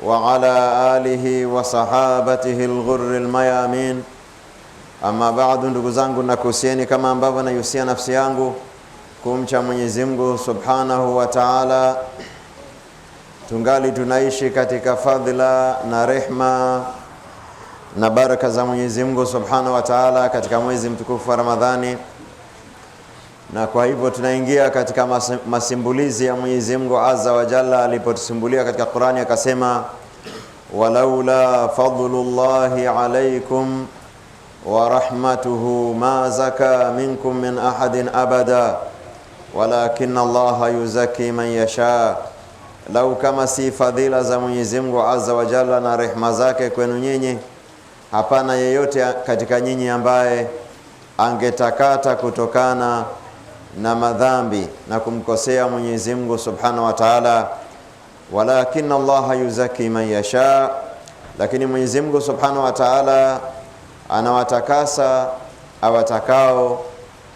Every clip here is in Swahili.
وعلى آله وصحابته الغر الميامين. Ama baadu, ndugu zangu, nakuhusieni kama ambavyo naihusia nafsi yangu kumcha Mwenyezi Mungu Subhanahu wa Ta'ala. Tungali tunaishi katika fadhila na rehma na baraka za Mwenyezi Mungu Subhanahu wa Ta'ala katika mwezi mtukufu wa Ramadhani, na kwa hivyo tunaingia katika masimbulizi ya Mwenyezi Mungu Azza wa Jalla alipotusimbulia katika Qur'ani akasema, walaula fadlullahi alaykum wa rahmatuhu ma zaka minkum min ahadin abada walakinna Allaha yuzaki man yasha. Lau kama si fadhila za Mwenyezi Mungu Azza wa Jalla na rehema zake kwenu nyinyi, hapana yeyote katika nyinyi ambaye angetakata kutokana na madhambi na kumkosea Mwenyezi Mungu Subhanahu wa Ta'ala. Walakinna Allaha yuzaki man yasha, lakini Mwenyezi Mungu Subhanahu wa Ta'ala anawatakasa awatakao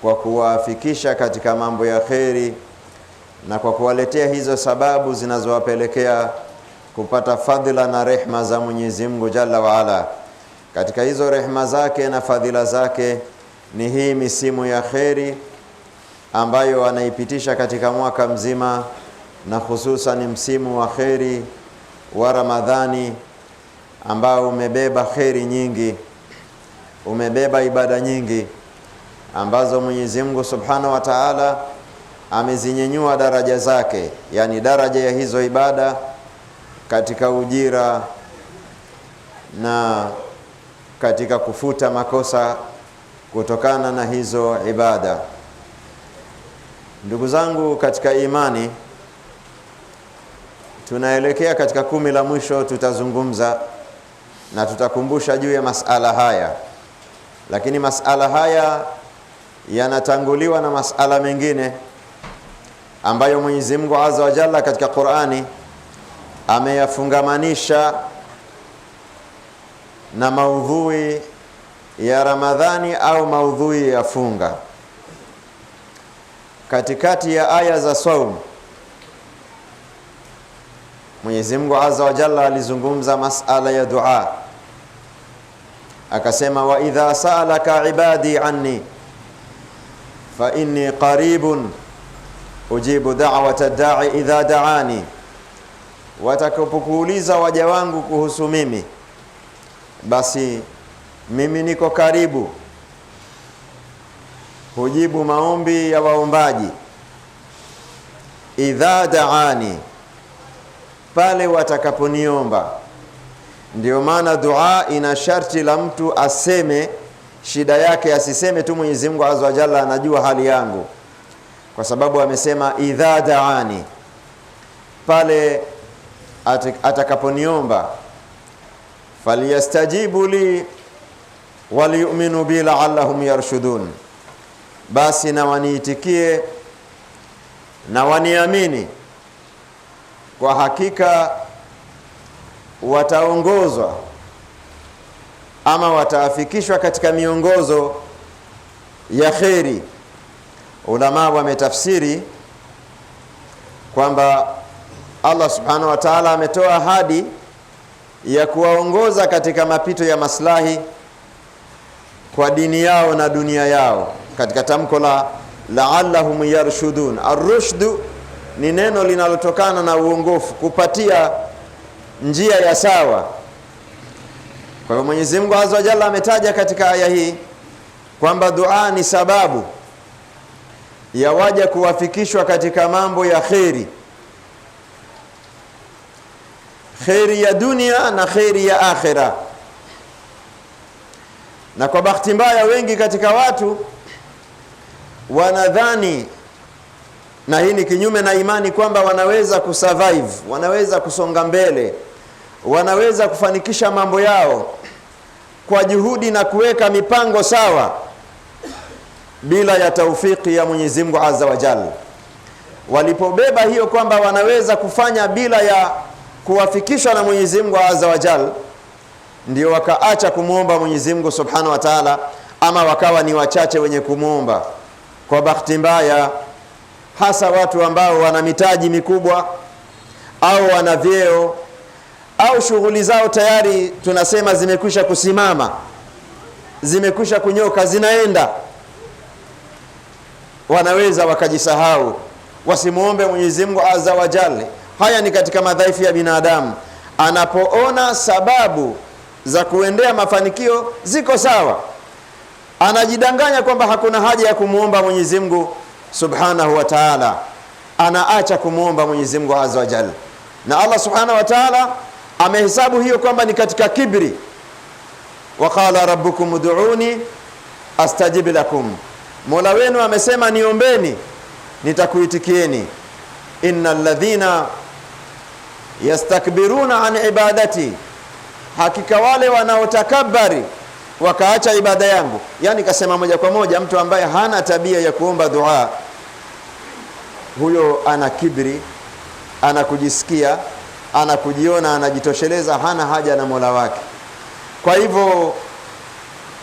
kwa kuwafikisha katika mambo ya kheri na kwa kuwaletea hizo sababu zinazowapelekea kupata fadhila na rehma za Mwenyezi Mungu Jalla wa Ala. Katika hizo rehma zake na fadhila zake ni hii misimu ya kheri ambayo anaipitisha katika mwaka mzima, na hususan msimu wa kheri wa Ramadhani ambao umebeba kheri nyingi, umebeba ibada nyingi ambazo Mwenyezi Mungu Subhanahu wa Ta'ala amezinyenyua daraja zake, yani daraja ya hizo ibada katika ujira na katika kufuta makosa kutokana na hizo ibada. Ndugu zangu katika imani, tunaelekea katika 10 la mwisho. Tutazungumza na tutakumbusha juu ya masala haya, lakini masala haya yanatanguliwa na masala mengine ambayo Mwenyezi Mungu Azza wa Jalla katika Qur'ani ameyafungamanisha na maudhui ya Ramadhani au maudhui ya funga. Katikati ya aya za saum, Mwenyezi Mungu Azza wa Jalla alizungumza masala ya dua, akasema, wa idha sa'alaka ibadi anni fa inni qaribun ujibu da'wata ad-da'i idha da'ani. Watakapokuuliza waja wangu kuhusu mimi, basi mimi niko karibu, hujibu maombi ya waombaji. Idha da'ani, pale watakaponiomba. Ndio maana dua ina sharti la mtu aseme shida yake, asiseme tu Mwenyezi Mungu Azza wa Jalla anajua hali yangu, kwa sababu amesema idha da'ani, pale atakaponiomba. Falyastajibu li waliyu'minu bi la'allahum yarshudun, basi na waniitikie na waniamini, kwa hakika wataongozwa ama wataafikishwa katika miongozo ya kheri. Ulama wametafsiri kwamba Allah Subhanahu wa Ta'ala ametoa ahadi ya kuwaongoza katika mapito ya maslahi kwa dini yao na dunia yao, katika tamko la la'allahum yarshudun. Ar-rushdu ni neno linalotokana na uongofu, kupatia njia ya sawa. Kwa hivyo Mwenyezi Mungu Azza wa Jalla ametaja katika aya hii kwamba dua ni sababu ya waja kuwafikishwa katika mambo ya kheri, kheri ya dunia na kheri ya akhira. Na kwa bahati mbaya wengi katika watu wanadhani, na hii ni kinyume na imani, kwamba wanaweza kusurvive, wanaweza kusonga mbele, wanaweza kufanikisha mambo yao kwa juhudi na kuweka mipango sawa bila ya taufiki ya Mwenyezi Mungu Azza wa Jalla. Walipobeba hiyo kwamba wanaweza kufanya bila ya kuwafikishwa na Mwenyezi Mungu Azza wa Jalla, ndio wakaacha kumuomba Mwenyezi Mungu Subhanahu wa Ta'ala, ama wakawa ni wachache wenye kumuomba. Kwa bahati mbaya, hasa watu ambao wana mitaji mikubwa au wana vyeo au ambao shughuli zao tayari tunasema zimekwisha kusimama, zimekwisha kunyoka, zinaenda, wanaweza wakajisahau, wasimuombe Mwenyezi Mungu Azza wa Jalla. Haya ni katika madhaifu ya binadamu. Anapoona sababu za kuendea mafanikio ziko sawa, anajidanganya kwamba hakuna haja ya kumuomba Mwenyezi Mungu Subhanahu wa Ta'ala, anaacha kumuomba Mwenyezi Mungu Azza wa Jalla. Na Allah Subhanahu wa Ta'ala amehesabu hiyo kwamba ni katika kibri. Wa qala rabbukum ud'uni astajib lakum, Mola wenu amesema niombeni nitakuitikieni. Innal ladhina yastakbiruna an ibadati, hakika wale wanaotakabari wakaacha ibada yangu. Yani kasema moja kwa moja, mtu ambaye hana tabia ya kuomba dua, huyo ana kibri, ana kujisikia, ana kujiona, anajitosheleza, hana haja na Mola wake. Kwa hivyo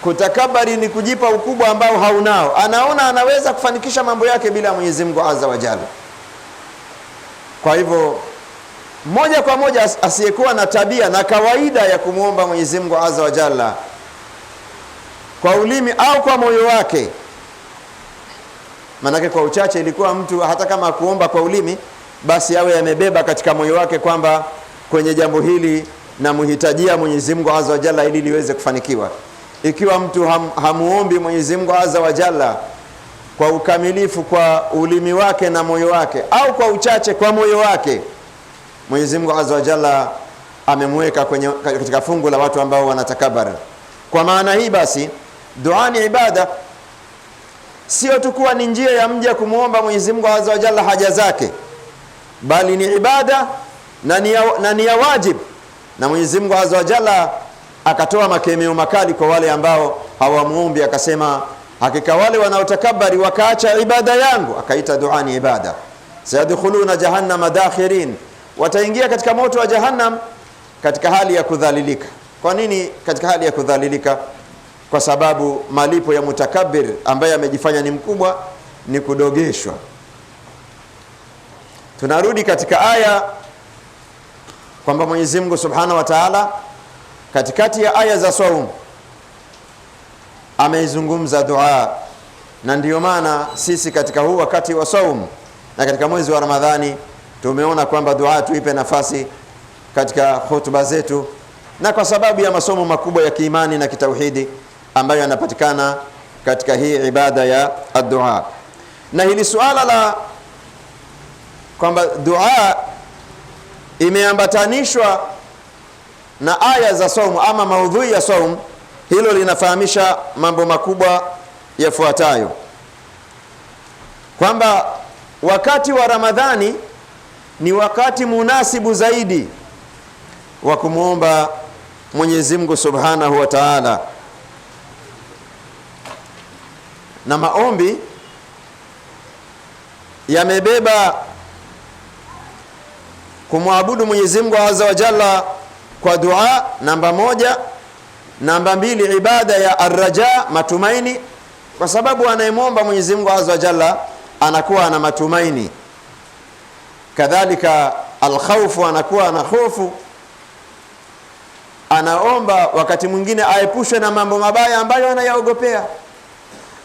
kutakabari ni kujipa ukubwa ambao haunao. Anaona anaweza kufanikisha mambo yake bila Mwenyezi Mungu Azza wa Jalla. Kwa hivyo moja kwa moja asiyekuwa na tabia na kawaida ya kumuomba Mwenyezi Mungu Azza wa Jalla kwa ulimi au kwa moyo wake, manake kwa uchache ilikuwa mtu hata kama kuomba kwa ulimi, basi awe amebeba katika moyo wake kwamba kwenye jambo hili na muhitajia Mwenyezi Mungu Azza wa Jalla ili liweze kufanikiwa. Ikiwa mtu hamuombi Mwenyezi Mungu Azza wa Jalla kwa ukamilifu kwa ulimi wake na moyo wake, au kwa uchache kwa moyo wake, Mwenyezi Mungu Azza wa Jalla amemweka katika fungu la watu ambao wanatakabara. Kwa maana hii basi, dua ni ibada, sio tu kuwa ni njia ya mja kumuomba Mwenyezi Mungu Azza wa Jalla haja zake, bali ni ibada na ni ya wajib. Na Mwenyezi Mungu Azza wa Jalla akatoa makemeo makali kwa wale ambao hawamuombi, akasema hakika wale wanaotakabari wakaacha ibada yangu, akaita dua ni ibada. Sayadkhuluna jahannama dakhirin, wataingia katika moto wa jahannam katika hali ya kudhalilika. Kwa nini katika hali ya kudhalilika? Kwa sababu malipo ya mutakabbir ambaye amejifanya ni mkubwa ni kudogeshwa. Tunarudi katika aya kwamba Mwenyezi Mungu Subhanahu wa Ta'ala katikati ya aya za saum ameizungumza dua, na ndiyo maana sisi katika huu wakati wa saum na katika mwezi wa Ramadhani tumeona kwamba dua tuipe nafasi katika hutuba zetu, na kwa sababu ya masomo makubwa ya kiimani na kitauhidi ambayo yanapatikana katika hii ibada ya ad-dua. Na hili suala la kwamba dua imeambatanishwa na aya za saumu ama maudhui ya saumu, hilo linafahamisha mambo makubwa yafuatayo, kwamba wakati wa Ramadhani ni wakati munasibu zaidi wa kumuomba Mwenyezi Mungu Subhanahu wa Ta'ala. Na maombi yamebeba kumwabudu Mwenyezi Mungu Azza wa Jalla kwa dua namba moja. Namba mbili, ibada ya arraja, matumaini, kwa sababu anayemwomba Mwenyezi Mungu Azza wa Jalla anakuwa na matumaini. Kadhalika alkhawfu, anakuwa na hofu, anaomba wakati mwingine aepushwe na mambo mabaya ambayo anayaogopea,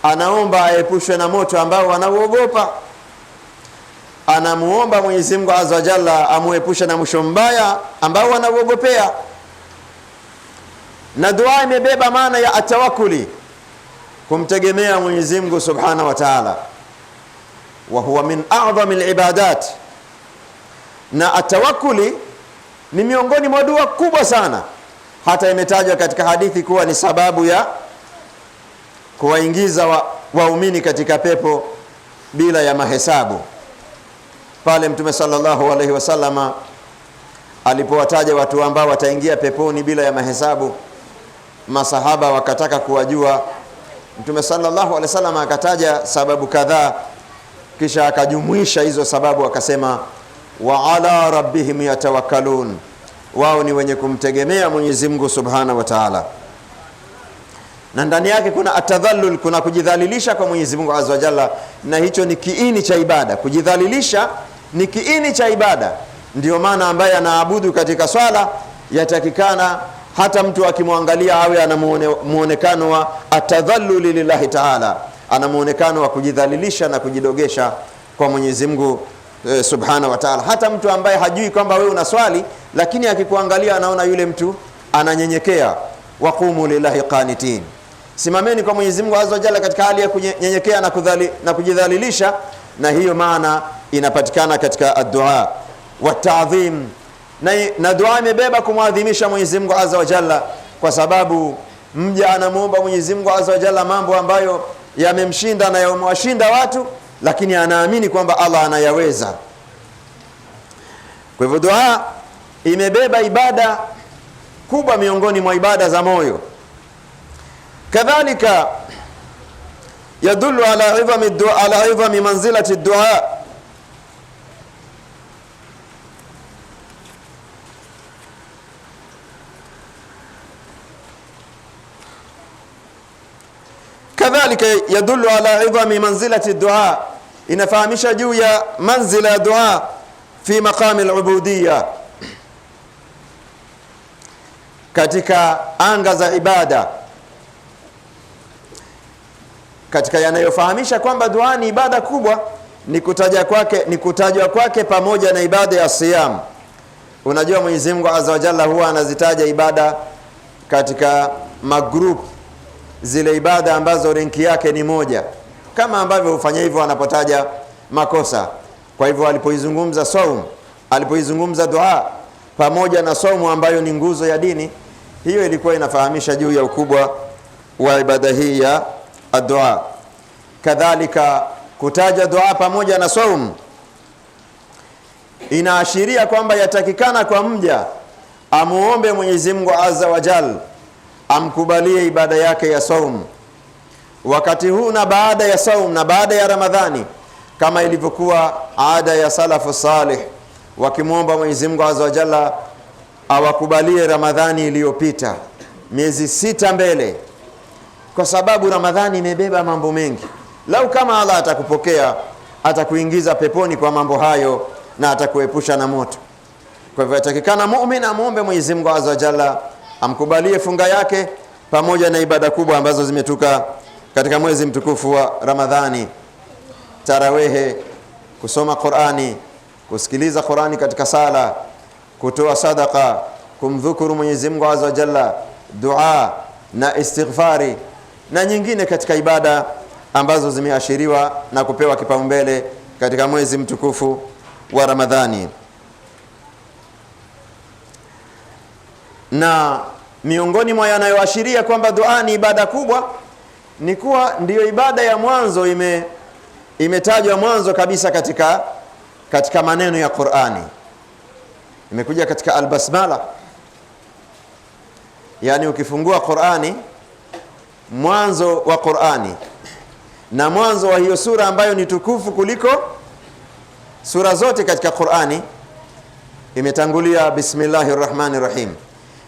anaomba aepushwe na moto ambao anauogopa, anamuomba Mwenyezi Mungu Azza wa Jalla amuepushe na mwisho mbaya ambao anauogopea. Na dua imebeba maana ya atawakuli, kumtegemea Mwenyezi Mungu Subhanahu wa Ta'ala, wa huwa min a'zami al-ibadat. Na atawakuli ni miongoni mwa dua kubwa sana, hata imetajwa katika hadithi kuwa ni sababu ya kuwaingiza waumini katika pepo bila ya mahesabu. Pale Mtume sallallahu alaihi wasallama alipowataja watu ambao wataingia peponi bila ya mahesabu, masahaba wakataka kuwajua. Mtume sallallahu alaihi wasallam akataja sababu kadhaa, kisha akajumuisha hizo sababu akasema, wa ala rabbihim yatawakkalun, wao ni wenye kumtegemea Mwenyezi Mungu Subhanahu wa Ta'ala. Na ndani yake kuna atadhallul, kuna kujidhalilisha kwa Mwenyezi Mungu Azza wa Jalla, na hicho ni kiini cha ibada. Kujidhalilisha ni kiini cha ibada. Ndio maana ambaye anaabudu katika swala yatakikana hata mtu akimwangalia awe ana muonekano wa atadhalluli lillahi ta'ala, ana muonekano wa kujidhalilisha na kujidogesha kwa Mwenyezi Mungu subhanahu wa ta'ala. Hata mtu ambaye hajui kwamba wewe unaswali, lakini akikuangalia anaona yule mtu ananyenyekea. Waqumu lillahi qanitin, simameni kwa Mwenyezi Mungu azza wa jalla katika hali ya kunyenyekea na kujidhalilisha. Na hiyo maana inapatikana katika ad-du'a wa ta'dhim, na dua imebeba kumwadhimisha Mwenyezi Mungu azza wa jalla, kwa sababu mja anamuomba Mwenyezi Mungu azza wa jalla mambo ambayo yamemshinda na yamewashinda watu, lakini anaamini kwamba Allah anayaweza. Kwa hivyo dua imebeba ibada kubwa miongoni mwa ibada za moyo. Kadhalika yadullu ala idhami manzilati ad-du'a, kadhalika yadullu ala idhami manzilati ad-du'a, inafahamisha juu ya manzila ya dua fi maqami al-ubudiyya, katika anga za ibada. Katika yanayofahamisha kwamba dua ni ibada kubwa ni kutajwa kwake pamoja na ibada ya siyam. Unajua Mwenyezi Mungu azza wa jalla huwa anazitaja ibada katika magroup, zile ibada ambazo renki yake ni moja, kama ambavyo hufanya hivyo anapotaja makosa. Kwa hivyo alipoizungumza saum, alipoizungumza dua pamoja na saumu ambayo ni nguzo ya dini, hiyo ilikuwa inafahamisha juu ya ukubwa wa ibada hii ya dua. Kadhalika kutaja dua pamoja na saum inaashiria kwamba yatakikana kwa mja amuombe Mwenyezi Mungu azza wa jalla amkubalie ibada yake ya saum wakati huu na baada ya saum na baada ya Ramadhani, kama ilivyokuwa ada ya salafu salih, wakimuomba Mwenyezi Mungu azza wa jalla awakubalie Ramadhani iliyopita, miezi 6 mbele, kwa sababu Ramadhani imebeba mambo mengi. Lau kama Allah atakupokea, atakuingiza peponi kwa mambo hayo na atakuepusha na moto. Kwa hivyo yatakikana muumini amuombe Mwenyezi Mungu azza wa jalla amkubalie funga yake pamoja na ibada kubwa ambazo zimetuka katika mwezi mtukufu wa Ramadhani: tarawehe, kusoma Qur'ani, kusikiliza Qur'ani katika sala, kutoa sadaka, kumdhukuru Mwenyezi Mungu azza wa jalla, dua na istighfari na nyingine katika ibada ambazo zimeashiriwa na kupewa kipaumbele katika mwezi mtukufu wa Ramadhani. Na miongoni mwa yanayoashiria kwamba dua ni ibada kubwa ni kuwa ndiyo ibada ya mwanzo imetajwa mwanzo kabisa katika maneno ya Qur'ani. Imekuja katika al-basmala, yani ukifungua Qur'ani, mwanzo wa Qur'ani na mwanzo wa hiyo sura ambayo ni tukufu kuliko sura zote katika Qur'ani, imetangulia bismillahir rahmanir rahim.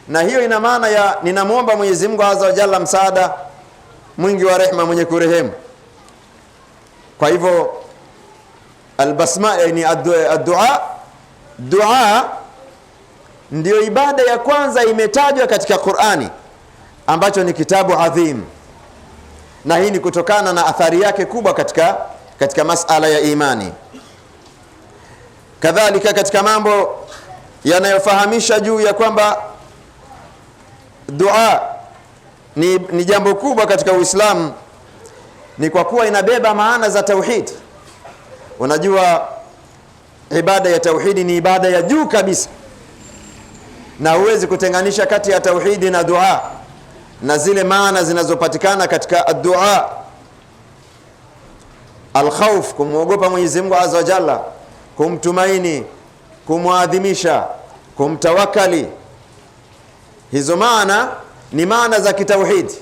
Na hiyo ina maana ya ninamuomba Mwenyezi Mungu azza wa jalla msaada, mwingi wa rehema, mwenye kurehemu. Kwa hivyo al-basmala ni dua ndio ibada ya kwanza imetajwa katika Qur'ani, ambacho ni kitabu adhim, na hii ni kutokana na athari yake kubwa katika masala ya imani. Kadhalika katika mambo yanayofahamisha juu ya kwamba dua ni jambo kubwa katika Uislamu ni kwa kuwa inabeba maana za tauhid. Unajua ibada ya tauhidi ni ibada ya juu kabisa, na huwezi kutenganisha kati ya tauhidi na dua na zile maana zinazopatikana katika ad-dua. Al-khawf, kumwogopa Mwenyezi Mungu azza wa jalla, kumtumaini, kumwadhimisha, kumtawakali. Hizo maana ni maana za kitauhidi.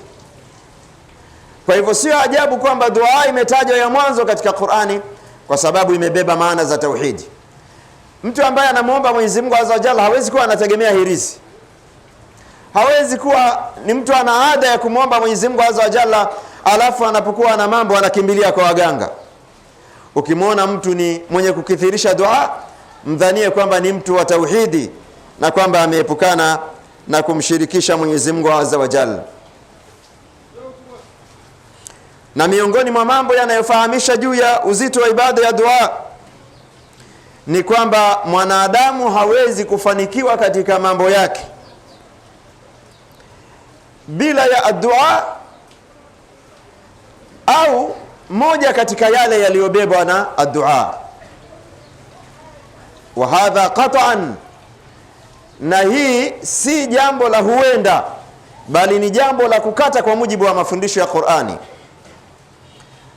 Kwa hivyo sio ajabu kwamba dua imetajwa ya mwanzo katika Qur'ani, kwa sababu imebeba maana za tauhidi. Mtu ambaye anamuomba Mwenyezi Mungu azza wa jalla hawezi kuwa anategemea hirizi. Hawezi kuwa ni mtu ana ada ya kumuomba Mwenyezi Mungu azza wa jalla alafu anapokuwa na mambo anakimbilia kwa waganga. Ukimwona mtu ni mwenye kukithirisha dua, mdhanie kwamba ni mtu wa tauhidi na kwamba ameepukana na kumshirikisha Mwenyezi Mungu Azza wa Jalla. Na miongoni mwa mambo yanayofahamisha juu ya uzito wa ibada ya dua ni kwamba mwanadamu hawezi kufanikiwa katika mambo yake bila ya dua au moja katika yale yaliyobebwa na dua. Wa hadha qat'an, na hii si jambo la huenda, bali ni jambo la kukata kwa mujibu wa mafundisho ya Qur'ani.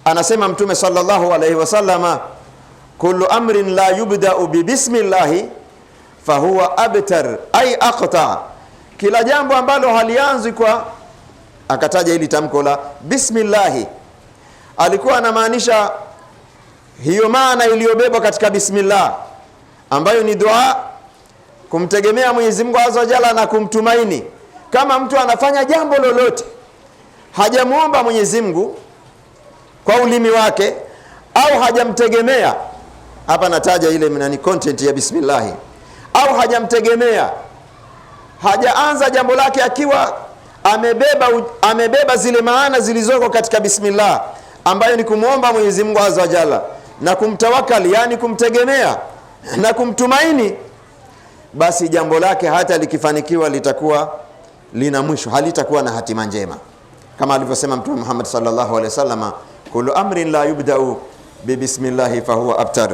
Anasema Mtume sallallahu alayhi wasallama, kullu amrin la yubda'u bi bismillahi fahuwa abtar ay aqta, kila jambo ambalo halianzi kwa, akataja hili tamko la bismillahi, alikuwa anamaanisha hiyo maana iliyobebwa katika bismillah ambayo ni dua, kumtegemea Mwenyezi Mungu Azza wa Jalla na kumtumaini. Kama mtu anafanya jambo lolote hajamuomba Mwenyezi Mungu kwa ulimi wake au hajamtegemea, hapa nataja ile ni content ya bismillah, au hajamtegemea, hajaanza jambo lake akiwa amebeba zile maana zilizoko katika bismillah ambayo ni kumuomba Mwenyezi Mungu Azza wa Jalla na kumtawakali, yani kumtegemea na kumtumaini, basi jambo lake hata likifanikiwa litakuwa lina mwisho, halitakuwa na hatima njema, kama alivyosema Mtume Muhammad sallallahu alaihi wasallam, kullu amrin la yubda'u bi bismillah fahuwa abtar,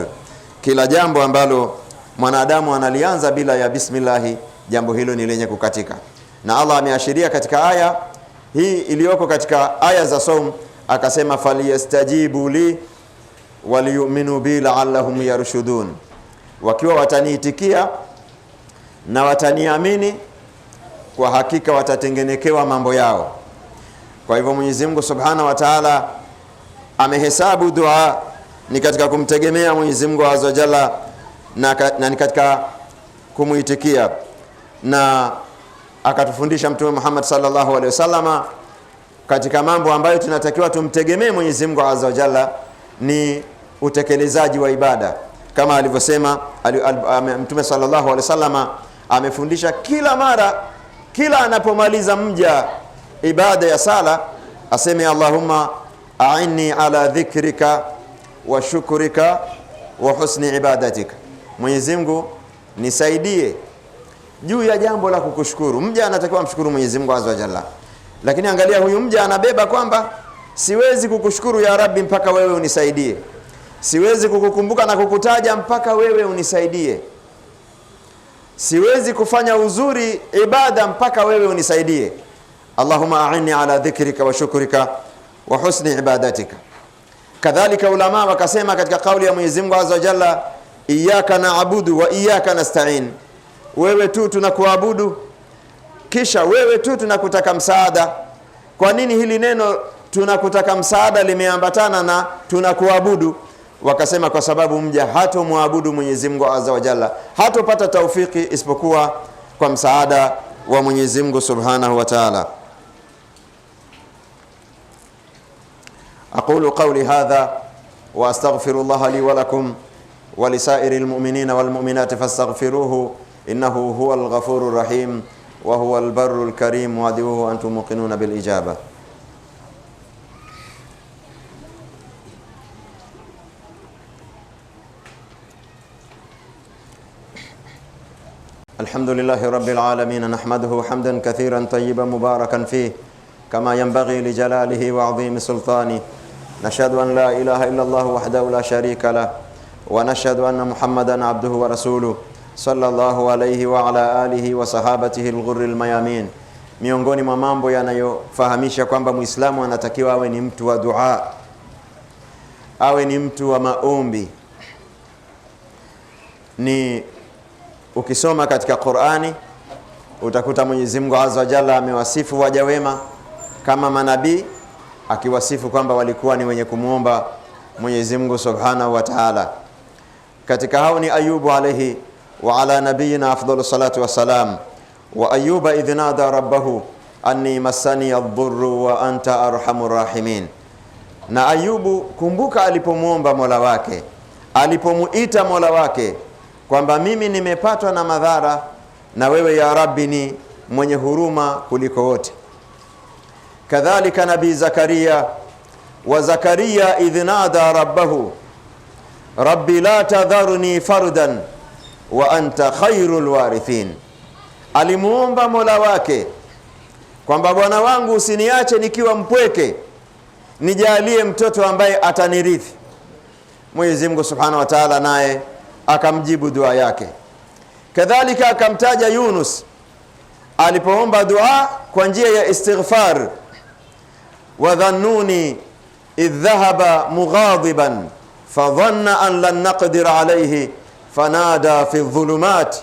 kila jambo ambalo mwanadamu analianza bila ya bismillah, jambo hilo ni lenye kukatika. Na Allah ameashiria katika aya hii iliyoko katika aya za saum, akasema falyastajibu li waliyu'minu bi la'allahum yarshudun, wakiwa wataniitikia na wataniamini, kwa hakika watatengenekewa mambo yao. Kwa hivyo Mwenyezi Mungu Subhanahu wa Ta'ala amehesabu dua ni katika kumtegemea Mwenyezi Mungu Azza wa Jalla na ni katika kumuitikia, na akatufundisha Mtume Muhammad sallallahu alaihi wasallama katika mambo ambayo tunatakiwa tumtegemee Mwenyezi Mungu Azza wa Jalla ni utekelezaji wa ibada, kama alivyosema Mtume sallallahu alaihi wasallama amefundisha kila mara, kila anapomaliza mja ibada ya sala aseme Allahumma a'inni ala dhikrika wa shukrika wa husni ibadatika, Mwenyezi Mungu nisaidie juu ya jambo la kukushukuru. Mja anatakiwa mshukuru Mwenyezi Mungu Azza wa Jalla, lakini angalia huyu mja anabeba kwamba siwezi kukushukuru ya Rabbi mpaka wewe unisaidie, siwezi kukukumbuka na kukutaja mpaka wewe unisaidie, siwezi kufanya uzuri ibada mpaka wewe unisaidie. Allahumma a'inni ala dhikrika wa shukrika wa husni ibadatika. Kadhalika ulama wakasema katika kauli ya Mwenyezi Mungu Azza wa Jalla, iyyaka na'budu wa iyyaka nasta'in, wewe tu tunakuabudu, kisha wewe tu tunakutaka msaada. Kwa nini hili neno tunakutaka msaada limeambatana na tunakuabudu? Wakasema kwa sababu mja hatomwabudu Mwenyezi Mungu Azza wa Jalla, hatopata taufiki isipokuwa kwa msaada wa Mwenyezi Mungu Subhanahu wa Ta'ala. Aqulu qawli hadha wa astaghfirullaha li wa lakum wa lisairil mu'minina wal mu'minati fastaghfiruhu innahu huwal ghafurur rahim wa huwal barrul karim wa ad'uhu antum muqinuna bil ijaba. الحمد لله رب العالمين، نحمده حمدا كثيرا طيبا مباركا فيه كما ينبغي لجلاله وعظيم سلطانه. نشهد أن لا إله إلا الله وحده لا شريك له، ونشهد أن محمدا عبده ورسوله صلى الله عليه وعلى آله وصحابته الغر الميامين. Miongoni mwa mambo yanayofahamisha kwamba Muislamu anatakiwa awe ni mtu wa dua, awe ni mtu wa maombi, ni ukisoma katika Qur'ani utakuta Mwenyezi Mungu Azza wa Jalla amewasifu waja wema kama manabii, akiwasifu kwamba walikuwa ni wenye kumuomba Mwenyezi Mungu Subhanahu wa Ta'ala. Katika hao ni Ayubu alayhi wa ala nabiyina afdhalus salatu wassalam. Wa Ayuba idh nada rabbahu anni massani ad-dhurru wa anta arhamur rahimin. Na Ayubu, kumbuka alipomuomba Mola wake, alipomuita Mola wake kwamba mimi nimepatwa na madhara na wewe ya Rabbi ni mwenye huruma kuliko wote. Kadhalika nabii Zakaria, wa Zakaria idh nada rabbahu rabbi la tadharni fardan wa anta khairul warithin, alimuomba Mola wake kwamba Bwana wangu usiniache nikiwa mpweke, nijalie mtoto ambaye atanirithi. Mwenyezi Mungu Subhanahu wa Ta'ala naye akamjibu dua yake. Kadhalika akamtaja Yunus alipoomba dua kwa njia ya istighfar, wa dhannuni idh dhahaba mughadiban fadhanna an lan naqdir alayhi fanada fi dhulumat,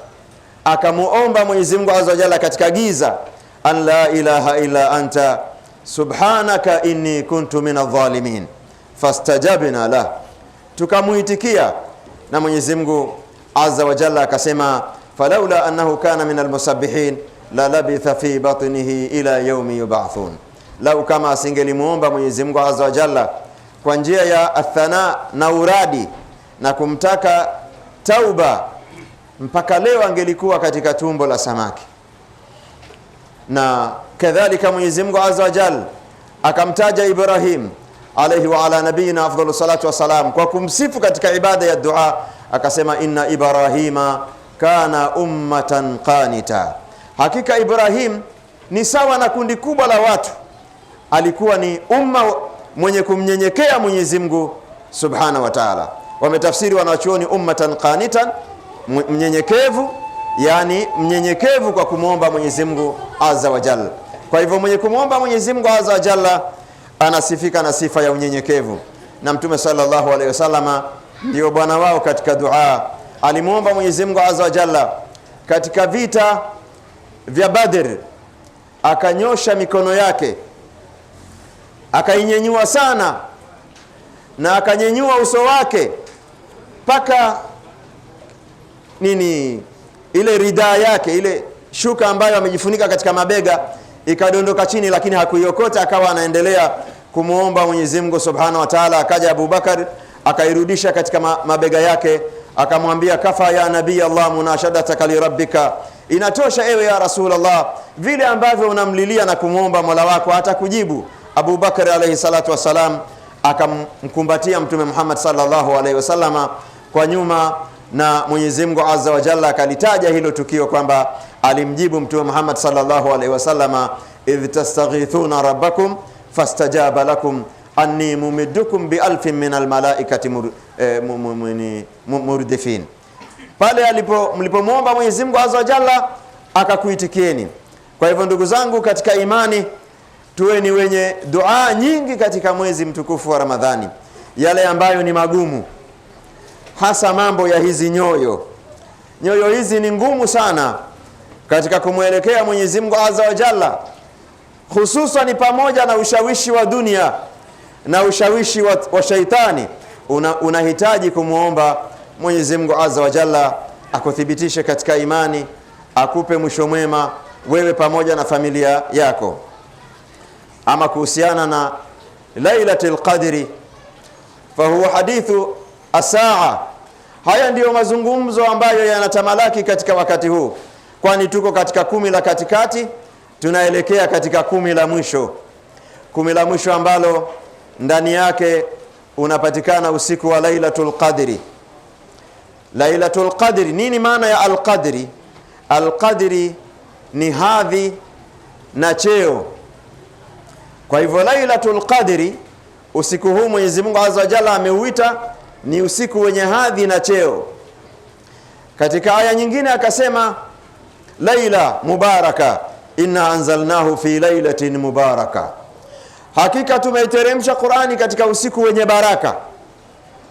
akamuomba Mwenyezi Mungu Azza wa Jalla katika giza, an la ilaha illa anta subhanaka inni kuntu minadh dhalimin fastajabna la, tukamuitikia. Na Mwenyezi Mungu Azza wa Jalla akasema, falaula annahu kana minal musabbihin la labitha fi batnihi ila yawmi yub'athun, lau kama asingelimuomba Mwenyezi Mungu Azza wa Jalla kwa njia ya athana na uradi na kumtaka tauba, mpaka leo angelikuwa katika tumbo la samaki. Na kadhalika Mwenyezi Mungu Azza wa Jalla akamtaja Ibrahim alayhi wa ala nabiyina afdhalu salatu wa salam kwa kumsifu katika ibada ya dua, akasema inna Ibrahima kana ummatan qanita, hakika Ibrahim ni sawa na kundi kubwa la watu, alikuwa ni umma mwenye kumnyenyekea Mwenyezi Mungu Subhanahu wa Ta'ala. Wametafsiri wanachuoni ummatan qanitan, mnyenyekevu, yani mnyenyekevu kwa kumwomba Mwenyezi Mungu Azza wa Jalla. Kwa hivyo mwenye kumwomba Mwenyezi Mungu Azza wa Jalla anasifika na sifa ya unyenyekevu, na Mtume sallallahu alaihi wasallama ndio bwana wao katika dua. Alimuomba Mwenyezi Mungu Azza wa Jalla katika vita vya Badr, akanyosha mikono yake akainyenyua sana na akanyenyua uso wake mpaka ile ridaa yake, ile shuka ambayo amejifunika katika mabega ikadondoka chini, lakini hakuiokota, akawa anaendelea kumuomba Mwenyezi Mungu Subhanahu wa Ta'ala. Akaja Abu Bakar akairudisha katika mabega yake, akamwambia kafa ya nabii Allah munashadataka li rabbika, inatosha ewe ya Rasulullah, vile ambavyo unamlilia na kumuomba Mola wako atakujibu. Abu Bakar alayhi salatu wasalam akamkumbatia Mtume Muhammad sallallahu alayhi wasallama kwa nyuma, na Mwenyezi Mungu Azza wa Jalla akalitaja hilo tukio kwamba alimjibu Mtume Muhammad sallallahu alayhi wasallama, idh tastaghithuna rabbakum fastajaba lakum anni mumiddukum bi alfin min almalaikati murdifin, pale mlipomwomba Mwenyezi Mungu Azza wa Jalla akakuitikieni. Kwa hivyo ndugu zangu katika imani, tuwe ni wenye dua nyingi katika mwezi mtukufu wa Ramadhani, yale ambayo ni magumu, hasa mambo ya hizi nyoyo hizi ni ngumu sana katika kumwelekea Mwenyezi Mungu Azza wa Jalla, hususan pamoja na ushawishi wa dunia na ushawishi wa shaitani. Unahitaji kumuomba Mwenyezi Mungu Azza wa Jalla akuthibitishe katika imani, akupe mwisho mwema wewe pamoja na familia yako. Ama kuhusiana na Lailatul Qadri, fahuwa hadithu asaa, haya ndiyo mazungumzo ambayo yanatamalaki katika wakati huu, kwani tuko katika 10 la katikati, tunaelekea katika 10 la mwisho. 10 la mwisho ambalo ndani yake unapatikana usiku wa Lailatul Qadri. Lailatul Qadri, nini maana ya al-Qadri? Al-Qadri ni hadhi na cheo. Kwa hivyo Lailatul Qadri, usiku huu Mwenyezi Mungu Azza wa Jalla ameuita ni usiku wenye hadhi na cheo. Katika aya nyingine akasema laila mubaraka inna anzalnahu fi lailatin mubaraka, hakika tumeiteremsha Qur'ani katika usiku wenye baraka.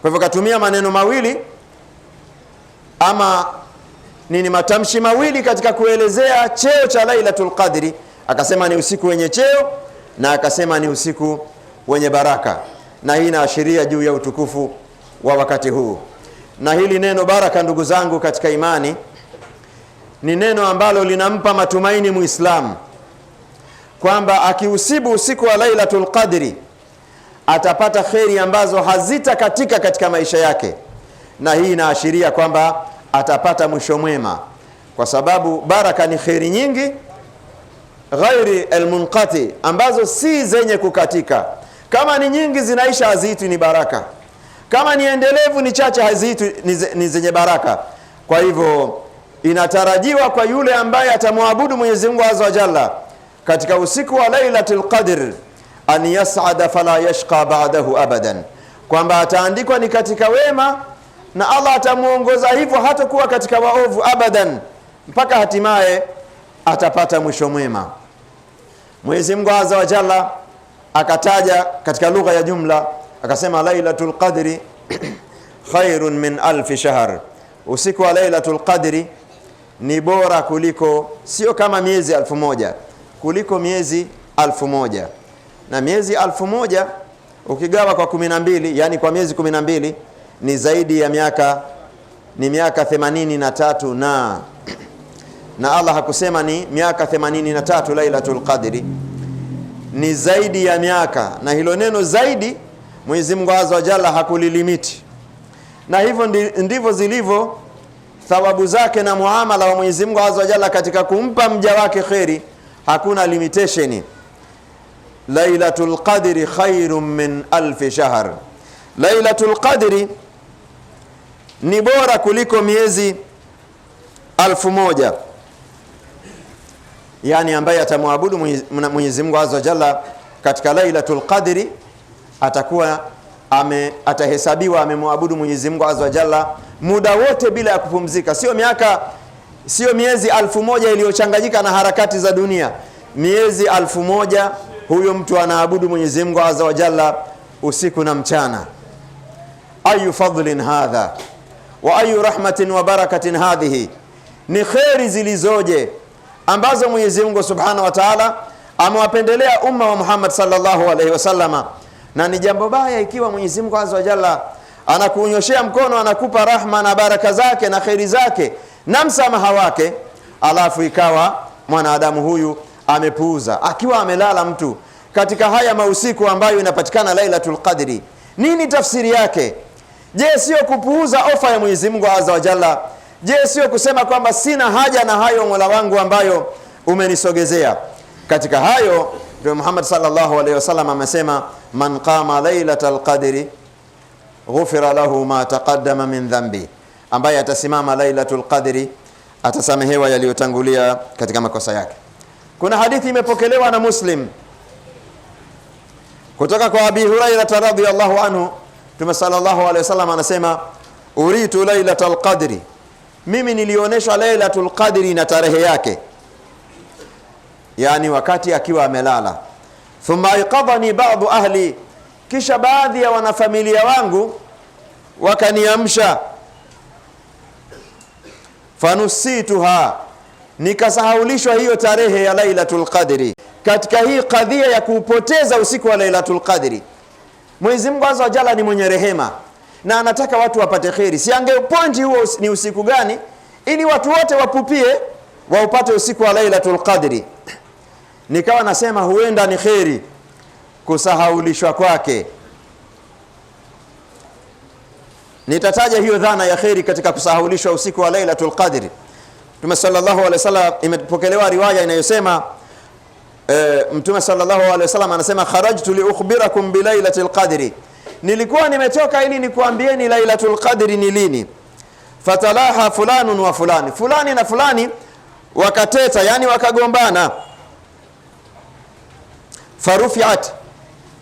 Kwa hivyo katumia maneno mawili ama matamshi mawili katika kuelezea cheo cha Lailatul Qadri. Akasema ni usiku wenye cheo na akasema ni usiku wenye baraka, na hii inaashiria juu ya utukufu wa wakati huu. Na hili neno baraka, ndugu zangu katika imani, ni neno ambalo linampa matumaini Muislamu kwamba akiusibu usiku wa Lailatul Qadri atapata kheri ambazo hazitakatika katika maisha yake, na hii inaashiria kwamba atapata mwisho mwema, kwa sababu baraka ni kheri nyingi ghairi almunqati, ambazo si zenye kukatika. Kama ni nyingi zinaisha haziitwi ni baraka, kama ni endelevu ni chache haziitwi ni zenye baraka. Kwa hivyo inatarajiwa kwa yule ambaye atamwabudu Mwenyezi Mungu Azza wa Jalla katika usiku wa Lailatul Qadr an yas'ada fala yashqa ba'dahu abadan, kwamba ataandikwa ni katika wema na Allah atamuongoza hivyo, hatakuwa katika waovu abadan, mpaka hatimaye atapata mwisho mwema. Mwenyezi Mungu Azza wa Jalla akataja katika lugha ya jumla akasema Lailatul Qadri khairun min alfi shahr, usiku wa Lailatul Qadri ni bora kuliko, sio kama miezi 1000, kuliko miezi 1000. Na miezi 1000 ukigawa kwa 12, yani kwa miezi 12 ni zaidi ya miaka 83 na Allah hakusema ni miaka 83. Lailatul Qadri ni zaidi ya miaka, na hilo neno zaidi Mwenyezi Mungu Azza wa Jalla hakulilimiti, na hivyo ndivyo zilivyo thawabu zake na muamala wa Mwenyezi Mungu Azza wa Jalla katika kumpa mja wake kheri, hakuna limitation. Lailatul Qadri khairun min alfi shahr, Lailatul Qadri ni bora kuliko miezi 1000. Yani ambaye atamwabudu Mwenyezi Mungu Azza wa Jalla katika Lailatul Qadri atakuwa atahesabiwa amemwabudu Mwenyezi Mungu Azza wa Jalla muda wote bila ya kupumzika. Sio miezi 1000 iliyochanganyika na harakati za dunia. Miezi 1000 huyo mtu anaabudu Mwenyezi Mungu Azza wa Jalla usiku na mchana. Ayu fadlin hadha wa ayu rahmatin wa barakatin hadhihi, ni khairi zilizoje ambazo Mwenyezi Mungu Subhanahu wa Ta'ala amewapendelea umma wa Muhammad sallallahu alaihi wasallama. Na ni jambo baya ikiwa Mwenyezi Mungu Azza wa Jalla anakunyoshea mkono, anakupa rahma na baraka zake na khairi zake na msamaha wake, alafu ikawa mwanadamu huyu amepuuza, akiwa amelala mtu katika haya mausiku ambayo inapatikana Lailatul Qadri. Nini tafsiri yake? Je, sio kupuuza ofa ya Mwenyezi Mungu Azza wa Jalla? Je, sio kusema kwamba sina haja na hayo Mola wangu ambayo umenisogezea? Katika hayo Mtume Muhammad sallallahu alaihi wasallam amesema, man qama Lailatul Qadri ghufira lahu ma taqaddama min dhanbi, ambaye atasimama Lailatul Qadri atasamehewa yaliyotangulia katika makosa yake. Kuna hadithi imepokelewa na Muslim kutoka kwa Abi Hurairah radhiyallahu anhu, Mtume sallallahu alaihi wasallam anasema, uritu Lailatul Qadri, mimi nilioneshwa Lailatul Qadri na tarehe yake, yani wakati akiwa amelala. Thumma iqadhani ba'du ahli, kisha baadhi ya wanafamilia wangu wakaniamsha. Fanusituha, nikasahaulishwa hiyo tarehe ya Lailatul Qadri. Katika hii kadhia ya kupoteza usiku wa Lailatul Qadri, Mwenyezi Mungu Azza wa Jalla ni mwenye rehema na anataka watu wapate kheri. Si angepointi huo ni usiku gani ili watu wote wapupie waupate usiku wa Lailatul Qadri. Nikawa nasema huenda ni kheri kusahaulishwa kwake. Nitataja hiyo dhana ya kheri katika kusahaulishwa usiku wa Lailatul Qadri. Mtume sallallahu alaihi wasallam, imepokelewa riwaya inayosema Mtume sallallahu alaihi wasallam anasema, kharajtu li ukhbirakum bi Lailatul Qadri, nilikuwa nimetoka ili nikuambieni Lailatul Qadri ni lini. Fatalaha fulanun wa fulani, fulani na fulani wakateta, yani wakagombana. Farufiat,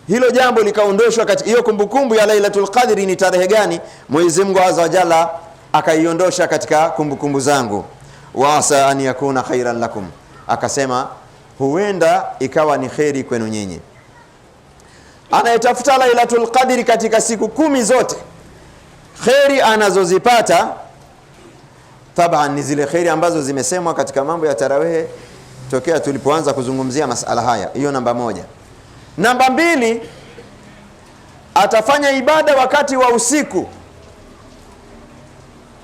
hilo jambo likaondoshwa katika hiyo kumbukumbu ya Lailatul Qadri. Ni tarehe gani? Mwenyezi Mungu Azza wa Jalla akaiondosha katika kumbukumbu zangu. Wa asa an yakuna khairan lakum, akasema huenda ikawa ni kheri kwenu nyinyi. Anayetafuta Lailatul Qadri katika siku 10 zote, kheri anazozipata taban ni zile kheri ambazo zimesemwa katika mambo ya tarawehe tokea tulipoanza kuzungumzia masala haya. Hiyo namba 1. Namba 2, atafanya ibada wakati wa usiku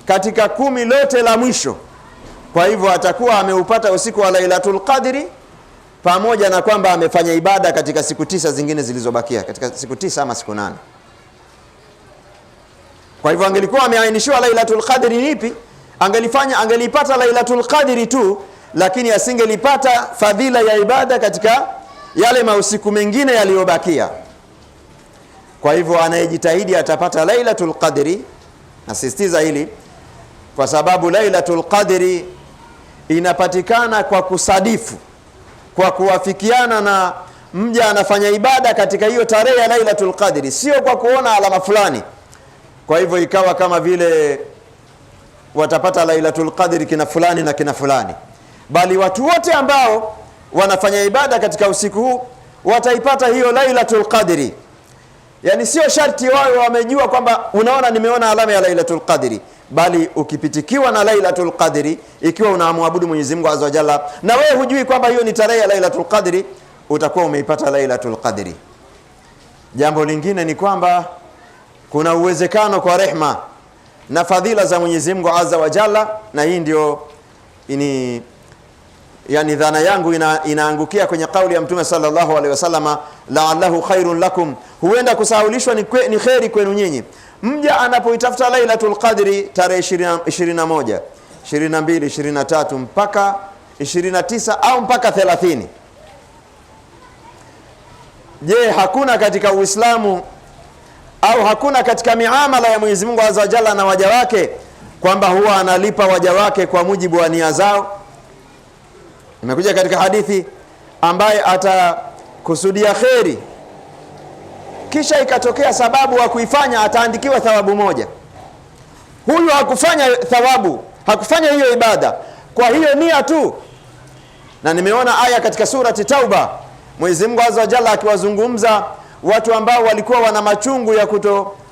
katika 10 lote la mwisho. Kwa hivyo atakuwa ameupata usiku wa Lailatul Qadri, pamoja na kwamba amefanya ibada katika siku 9 zingine zilizobakia, katika siku 9 ama siku 8. Kwa hivyo angelikuwa ameainishiwa Lailatul Qadri nipi, angelipata Lailatul Qadri tu, lakini asingelipata fadhila ya ibada katika yale mausiku mengine yaliyobakia. Kwa hivyo anayejitahidi atapata Lailatul Qadri. Nasisitiza hili kwa sababu Lailatul Qadri inapatikana kwa kusadifu, kwa kuwafikiana na mja anafanya ibada katika hiyo tarehe ya Lailatul Qadri, sio kwa kuona alama fulani. Kwa hivyo ikawa kama vile watapata Lailatul Qadri kina fulani na kina fulani, bali watu wote ambao wanafanya ibada katika usiku huu wataipata hiyo Lailatul Qadri. Yani sio sharti wao wamejua kwamba unaona nimeona alama ya Lailatul Qadri, bali ukipitikiwa na Lailatul Qadri, ikiwa unamwabudu Mwenyezi Mungu Azza wa Jalla na wewe hujui kwamba hiyo ni tarehe ya Lailatul Qadri, utakuwa umeipata Lailatul Qadri. Jambo lingine ni kwamba kuna uwezekano kwa rehma na fadhila za Mwenyezi Mungu Azza wa Jalla, na hii ndio yani dhana yangu inaangukia kwenye kauli ya Mtume sallallahu alaihi wasallama, la'allahu khairun lakum, huenda kusahaulishwa ni khairi kwenu nyinyi. Mja anapoitafuta Lailatul Qadri tarehe 21, 22, 23 mpaka 29 au mpaka 30. Je, hakuna katika Uislamu au hakuna katika miamala ya Mwenyezi Mungu Azza wa Jalla na waja wake kwamba huwa analipa waja wake kwa mujibu wa nia zao? Imekuja katika hadithi ambaye atakusudia kheri kisha ikatokea sababu wa kuifanya, ataandikiwa thawabu moja. Huyu hakufanya thawabu, hakufanya hiyo ibada kwa hiyo nia tu. Na nimeona aya katika surati Tauba, Mwenyezi Mungu Azza wa Jalla akiwazungumza watu ambao walikuwa wana machungu ya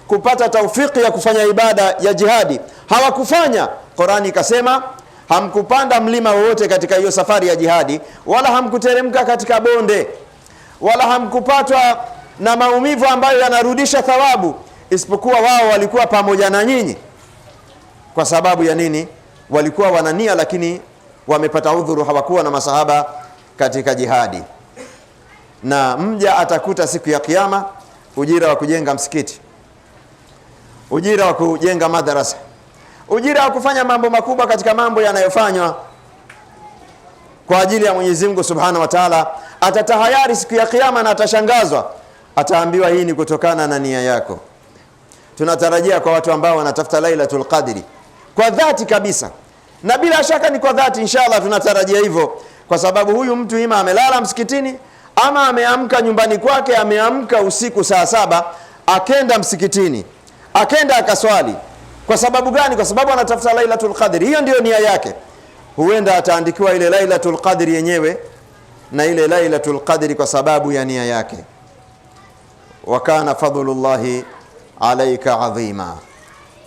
kupata taufiki ya kufanya ibada ya jihadi, hawakufanya. Qurani ikasema hamkupanda mlima wowote katika hiyo safari ya jihadi, wala hamkuteremka katika bonde, wala hamkupatwa na maumivu ambayo yanarudisha thawabu, isipokuwa wao walikuwa pamoja na nyinyi. Kwa sababu ya nini? Walikuwa wanania, lakini wamepata udhuru, hawakuwa na masahaba katika jihadi. Na mja atakuta siku ya Kiyama ujira wa kujenga msikiti, ujira wa kujenga madrasa, ujira wa kufanya mambo makubwa katika mambo yanayofanywa kwa ajili ya Mwenyezi Mungu Subhanahu wa Ta'ala. Atatahayari siku ya Kiyama na atashangazwa, ataambiwa hii ni kutokana na nia yako. Tunatarajia kwa watu ambao wanatafuta Lailatul Qadri kwa dhati kabisa, na bila shaka ni kwa dhati, inshallah tunatarajia hivyo, kwa sababu huyu mtu ima amelala msikitini ama ameamka nyumbani kwake, ameamka usiku saa 7 akenda msikitini, akenda akaswali. Kwa sababu gani? Kwa sababu anatafuta Lailatul Qadri, hiyo ndio nia yake. Huenda ataandikiwa ile Lailatul Qadri yenyewe na ile Lailatul Qadri kwa sababu ya nia yake. Wa kana fadlullahi alayka adhima,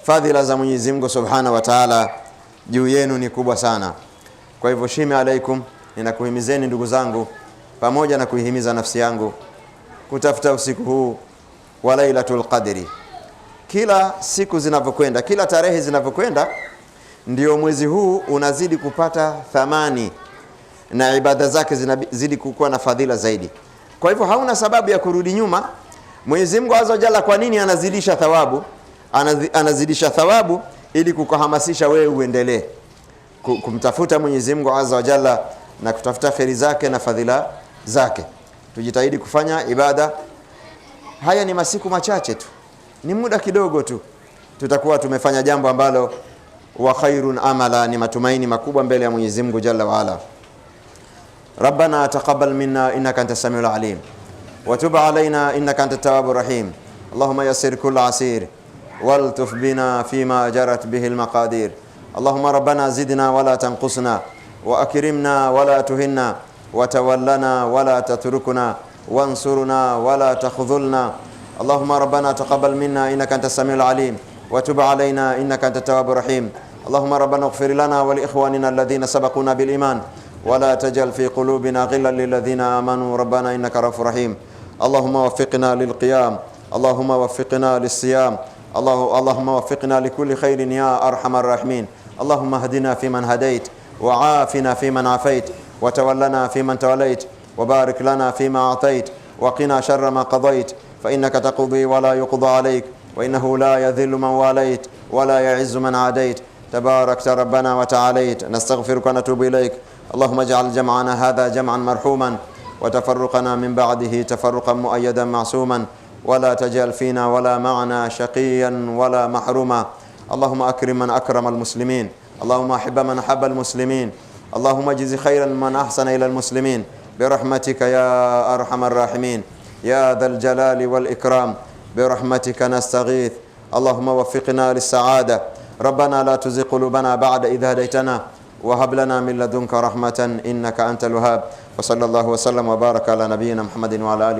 fadhila za Mwenyezi Mungu Subhanahu wa Ta'ala juu yenu ni kubwa sana. Kwa hivyo shimi alaikum, ninakuhimizeni ndugu zangu, pamoja na kuihimiza nafsi yangu, kutafuta usiku huu wa Lailatul Qadri. Kila siku zinavyokwenda, kila tarehe zinavyokwenda, ndio mwezi huu unazidi kupata thamani na ibada zake zinazidi kukua na fadhila zaidi. Kwa hivyo hauna sababu ya kurudi nyuma. Mwenyezi Mungu Azza wa Jalla kwa nini anazidisha thawabu? Anazidisha thawabu ili kukuhamasisha wewe uendelee kumtafuta Mwenyezi Mungu Azza wa Jalla na kutafuta kheri zake na fadhila zake. Tujitahidi kufanya ibada. Haya ni masiku machache tu, ni muda kidogo tu, tutakuwa tumefanya jambo ambalo wa khairun amala, ni matumaini makubwa mbele ya Mwenyezi Mungu Jalla wa Ala. Rabbana taqabbal minna innaka antas samiul alim wa tub alaina innaka antat tawwabur rahim. Allahumma yassir kull asir waltuf bina fima jarat bihi almaqadir. Allahumma rabbana zidna wala tanqusna wa akrimna wala tuhinna wa tawallana wala tatrukna وانصرنا ولا تخذلنا. اللهم ربنا تقبل منا إنك أنت السميع العليم وتب علينا إنك أنت التواب الرحيم. اللهم ربنا اغفر لنا ولإخواننا الذين سبقونا بالإيمان ولا تجعل في قلوبنا غلا للذين آمنوا ربنا إنك رؤوف رحيم. اللهم وفقنا للقيام، اللهم وفقنا للصيام، اللهم وفقنا لكل خير يا أرحم الراحمين. اللهم اهدنا فيمن هديت وعافنا فيمن عافيت وتولنا فيمن توليت وبارك لنا فيما أعطيت وقنا شر ما قضيت، فإنك تقضي ولا يقضى عليك، وإنه لا يذل من واليت ولا يعز من عاديت. تباركت ربنا وتعاليت. نستغفرك ونتوب إليك اللهم اجعل جمعنا هذا جمعا مرحوما وتفرقنا من بعده تفرقا مؤيدا معصوما، ولا تجعل فينا ولا معنا شقيا ولا محروما. اللهم أكرم من أكرم المسلمين، اللهم أحب من أحب المسلمين، اللهم اجز خيرا من أحسن إلى المسلمين برحمتك يا أرحم الراحمين يا ذا الجلال والإكرام. برحمتك نستغيث، اللهم وفقنا للسعادة. ربنا لا تزغ قلوبنا بعد إذ هديتنا وهب لنا من لدنك رحمة إنك أنت الوهاب. وصلى الله وسلم وبارك على نبينا محمد وعلى آله